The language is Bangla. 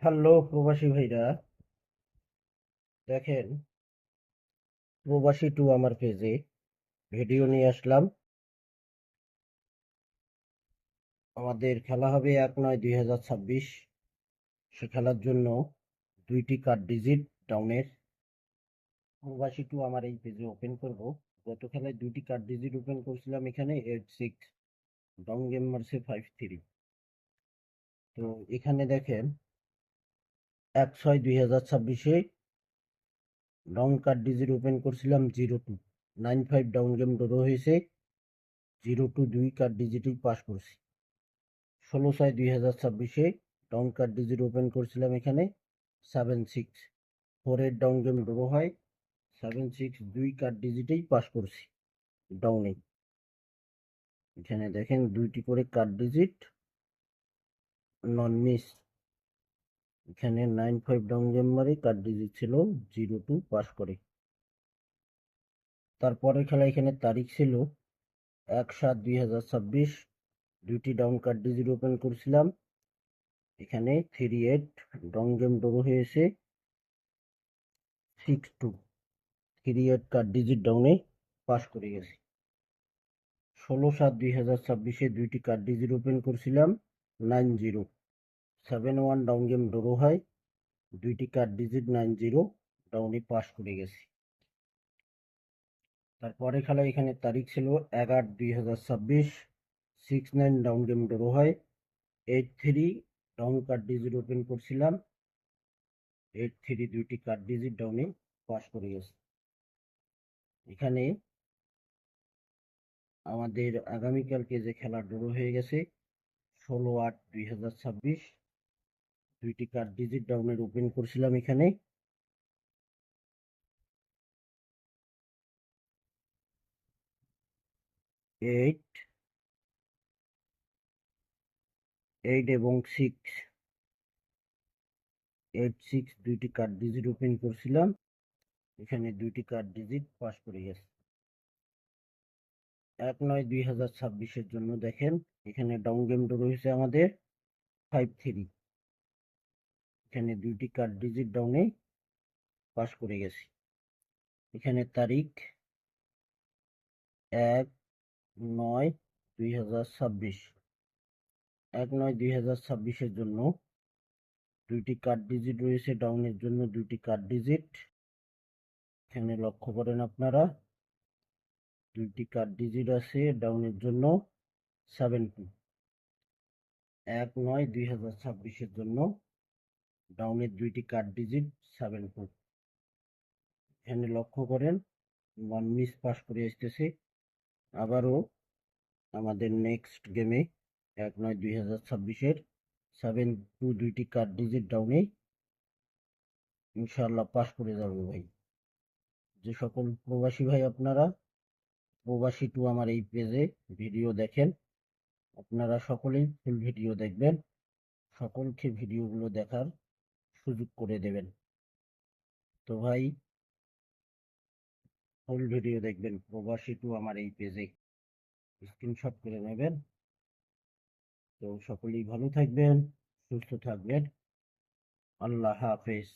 হ্যালো প্রবাসী ভাইরা, দেখেন প্রবাসী টু আমার পেজে ভিডিও নিয়ে আসলাম। আমাদের খেলা হবে 1/9/2026। সে খেলার জন্য 2টি কার্ড ডিজিট ডাউনের প্রবাসী টু আমার এই পেজে ওপেন করব। গত খেলায় 2টি কার্ড ডিজিট ওপেন করছিলাম, এখানে 8-6 ডাউন গেম মারছে 5-3। তো এখানে দেখেন 1/6/2026-এ ডাউন কার্ড ডিজিট ওপেন করছিলাম 0-2, 9-5 ডাউন গেম ড্র হয়েছে। 0-2 2 কার্ড ডিজিটেই পাস করছি। 16/6/2026-এ ডাউন কার্ড ডিজিট ওপেন করছিলাম, এখানে 7-6 4-এর ডাউন গেম ড্র হয়। 7-6 2 কার্ড ডিজিটেই পাস করছি ডাউনে। এখানে দেখেন 2টি করে কার্ড ডিজিট নন মিস। এখানে 9-5 ডাউন গেম মারে কার্ড ডিজিট ছিল 0-2 পাস করে। তারপরের খেলা এখানে তারিখ ছিল 1/7/2026। 2টি ডাউন কার্ড ডিজিট ওপেন করছিলাম, এখানে 3-8 ডাউন গেম ড্র হয়েছে 6-2 3-8 কার্ড ডিজিট ডাউনে পাস করে গেছি। 16/7/2026-এ 2টি কার্ড ডিজিট ওপেন করছিলাম 9-0 7-1 ডাউন গেম ড্র হয়। 2টি কার্ড ডিজিট 9-0 ডাউনে পাস করে গেছি। তারপরে খেলা এখানে তারিখ ছিল 1/8/2026। 6-9 ডাউন গেম ড্র হয়। 8-3 ডাউন কার্ড ডিজিট ওপেন করছিলাম, 8-3 2টি কার্ড ডিজিট ডাউনে পাস করে গেছে। এখানে আমাদের আগামীকালকে যে খেলা ড্র হয়ে গেছে 16/8/2026। 2টি কার্ড ডিজিট ডাউনের ওপেন করছিলাম, এখানে 8 এবং 6 8-6 2টি কার্ড ডিজিট ওপেন করছিলাম, এখানে 2টি কার্ড ডিজিট পাস করে গেছে। 1/9/2026-এর জন্য দেখেন এখানে ডাউন গেম ড্র হয়েছে আমাদের 5-3। এখানে 2টি কার্ড ডিজিট ডাউনে পাস করে গেছি। এখানে তারিখ 1/9/2026। 1/9/2026-এর জন্য 2টি কার্ড ডিজিট রয়েছে ডাউনের জন্য, 2টি কার্ড ডিজিট এখানে লক্ষ্য করেন আপনারা। 2টি কার্ড ডিজিট আছে ডাউনের জন্য 7-2। 1/9/2026-এর জন্য ডাউনের 2টি কার্ড ডিজিট 7-2 এখানে লক্ষ্য করেন। 1 মিস পাস করে আসতেছে। আবারও আমাদের নেক্সট গেমে 1/9/2026-এর 7-2 2টি কার্ড ডিজিট ডাউনে ইনশাআল্লাহ পাস করে যাবে ভাই। যে সকল প্রবাসী ভাই আপনারা প্রবাসী টু আমার এই পেজে ভিডিও দেখেন, আপনারা সকলেই ফুল ভিডিও দেখবেন, সকলকে ভিডিওগুলো দেখার সুযোগ করে দেবেন। তো ভাই ফুল ভিডিও দেখবেন প্রবাসী টু আমার এই পেজে, স্ক্রিনশট করে নেবেন। তো সকলেই ভালো থাকবেন, সুস্থ থাকবেন। আল্লাহ হাফেজ।